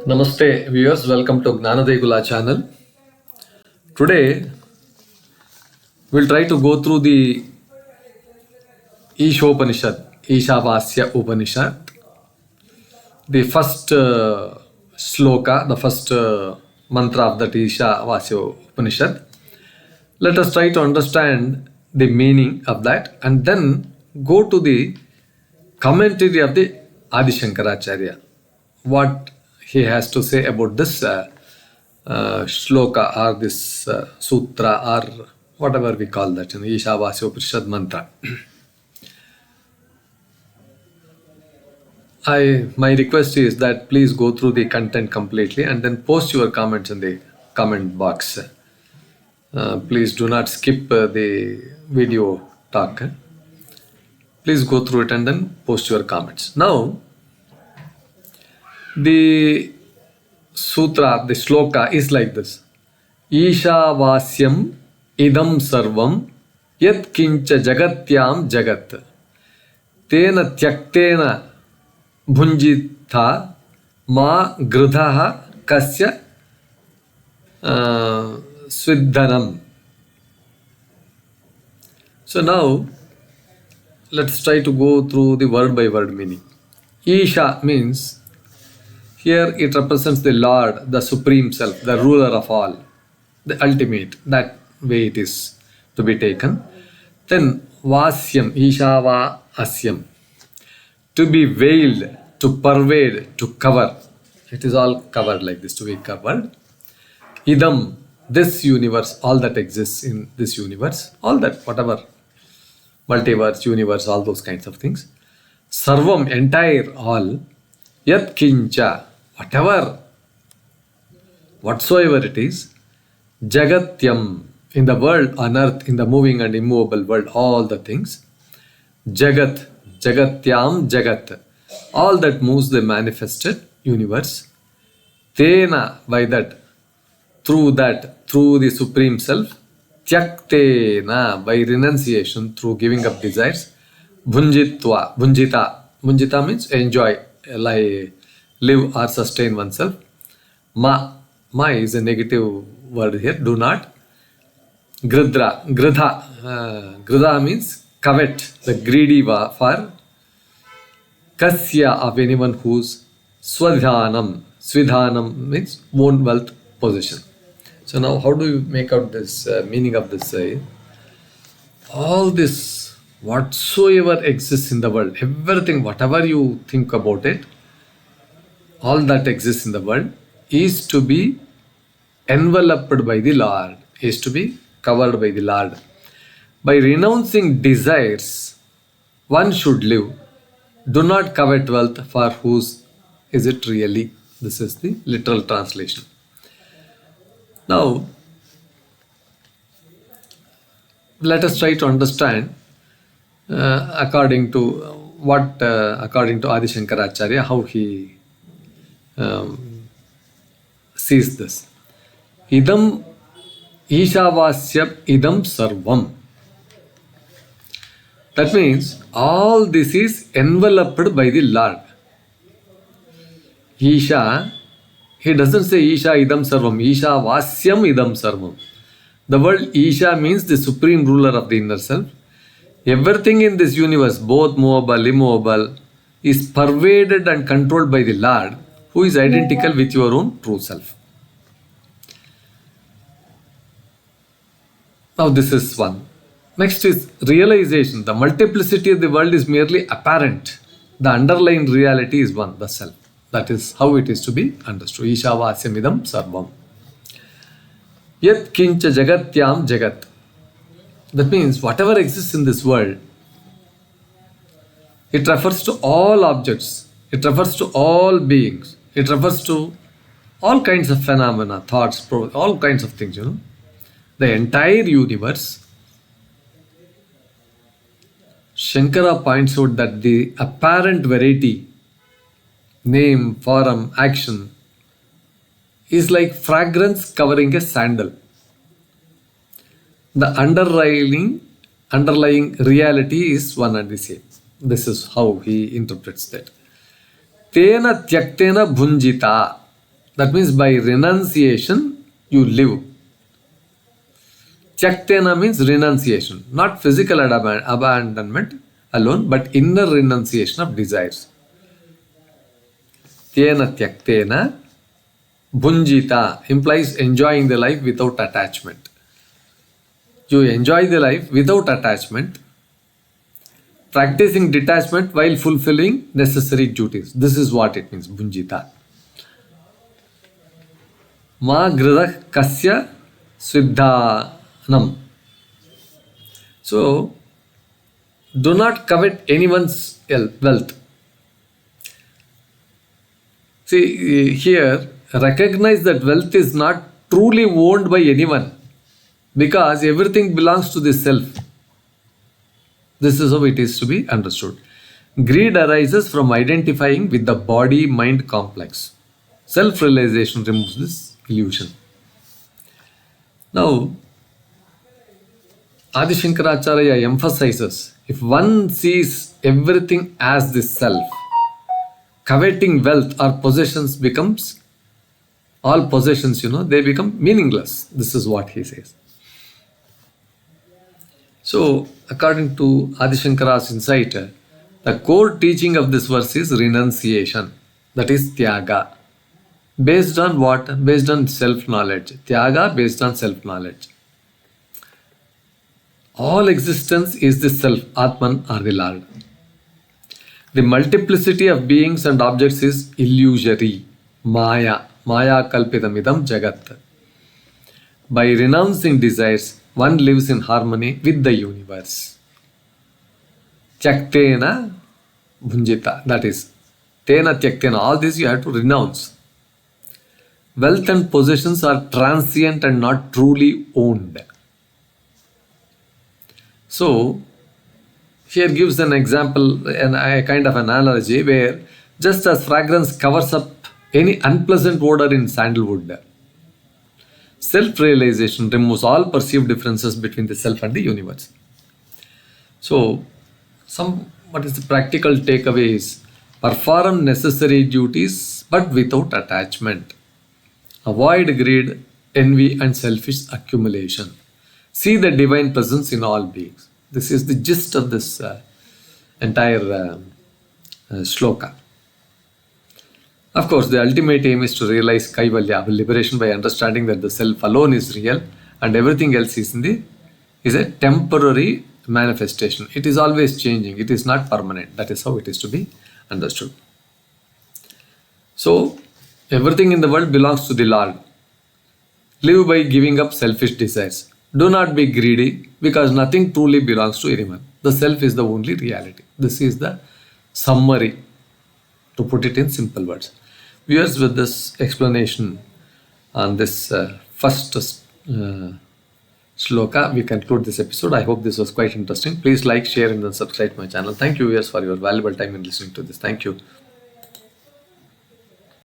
Namaste viewers, welcome to Gnanadegula channel. Today we'll try to go through the Ishavasyaupanishad, the first sloka, the first mantra of that Ishavasyaupanishad. Let us try to understand the meaning of that and then go to the commentary of the Adi Shankaracharya. What he has to say about this shloka or this sutra or whatever we call that, Ishavasyaupanishad mantra. My request is that please go through the content completely and then post your comments in the comment box. Please do not skip the video talk. Please go through it and then post your comments. Now, the sutra, the shloka is like this. Ishavasyam idaṃ sarvaṃ yat kiñca jagatyāṃ jagat tena tyaktena bhuñjīthā ma gṛdhaḥ kasya sviddhanam. So now, let's try to go through the word by word meaning. Isha means, here it represents the Lord, the Supreme Self, the ruler of all, the ultimate, that way it is to be taken. Then vāsyam, Ishavasyam, to be veiled, to pervade, to cover. It is all covered like this, to be covered. Idaṃ, this universe, all that exists in this universe, all that, whatever, multiverse, universe, all those kinds of things. Sarvaṃ, entire, all. Yat kiñca, whatever, whatsoever it is. Jagatyāṃ, in the world, on earth, in the moving and immovable world, all the things. Jagat, jagatyāṃ, jagat, all that moves the manifested universe. Tena, by that, through the Supreme Self. Tyaktena, by renunciation, through giving up desires. Bhuñjīthā means enjoy, live or sustain oneself. Ma is a negative word here, do not. Gṛdhaḥ means covet, the greedy for. Kasya, of anyone whose sviddhanam means own wealth, possession. So now how do you make out this meaning of this? All this, whatsoever exists in the world, everything, whatever you think about it, all that exists in the world is to be enveloped by the Lord, is to be covered by the Lord. By renouncing desires, one should live. Do not covet wealth, for whose is it really? This is the literal translation. Now, let us try to understand according to Adi Shankaracharya, how he sees this. Idaṃ Ishavasyam idaṃ sarvaṃ. That means all this is enveloped by the Lord. Isha, he doesn't say Isha idaṃ sarvaṃ, Ishavasyam idaṃ sarvaṃ. The word Isha means the supreme ruler of the inner self. Everything in this universe, both movable, immovable, is pervaded and controlled by the Lord, who is identical with your own true self. Now this is one. Next is realization. The multiplicity of the world is merely apparent. The underlying reality is one, the self. That is how it is to be understood. Ishavasyam idaṃ sarvaṃ. Yat kiñca jagatyāṃ jagat. That means whatever exists in this world, it refers to all objects. It refers to all beings. It refers to all kinds of phenomena, thoughts, all kinds of things, The entire universe. Shankara points out that the apparent variety, name, form, action, is like fragrance covering a sandal. The underlying reality is one and the same. This is how he interprets that. Tena tyaktena bhuñjīthā. That means by renunciation, you live. Tyaktena means renunciation, not physical abandonment alone, but inner renunciation of desires. Tena tyaktena, bhuñjīthā implies enjoying the life without attachment. You enjoy the life without attachment, practicing detachment while fulfilling necessary duties. This is what it means, bhuñjīthā. Ma gṛdhaḥ kasya sviddhanam. So, do not covet anyone's wealth. See, here, recognize that wealth is not truly owned by anyone because everything belongs to the self. This is how it is to be understood. Greed arises from identifying with the body-mind complex. Self-realization removes this illusion. Now, Adi Shankaracharya emphasizes, if one sees everything as the self, coveting wealth or possessions becomes, all possessions, they become meaningless. This is what he says. So, according to Adi Shankara's insight, the core teaching of this verse is renunciation, that is Tyaga. Based on what? Based on self-knowledge. Tyaga based on self-knowledge. All existence is the self, Atman or the Lord. The multiplicity of beings and objects is illusory, Maya. Maya kalpitam idaṃ jagat. By renouncing desires, one lives in harmony with the universe. Tyaktena, bhuñjīthā. That is, tena tyaktena. All this you have to renounce. Wealth and possessions are transient and not truly owned. So, here gives an example and a kind of analogy where just as fragrance covers up any unpleasant odor in sandalwood, self-realization removes all perceived differences between the self and the universe. So, what is the practical takeaway is, perform necessary duties but without attachment. Avoid greed, envy and selfish accumulation. See the divine presence in all beings. This is the gist of this entire shloka. Of course, the ultimate aim is to realize Kaivalya, liberation by understanding that the self alone is real and everything else is a temporary manifestation. It is always changing. It is not permanent. That is how it is to be understood. So, everything in the world belongs to the Lord. Live by giving up selfish desires. Do not be greedy because nothing truly belongs to anyone. The self is the only reality. This is the summary, to put it in simple words. Viewers, with this explanation on this first shloka, we conclude this episode. I hope this was quite interesting. Please like, share and then subscribe to my channel. Thank you viewers for your valuable time in listening to this. Thank you.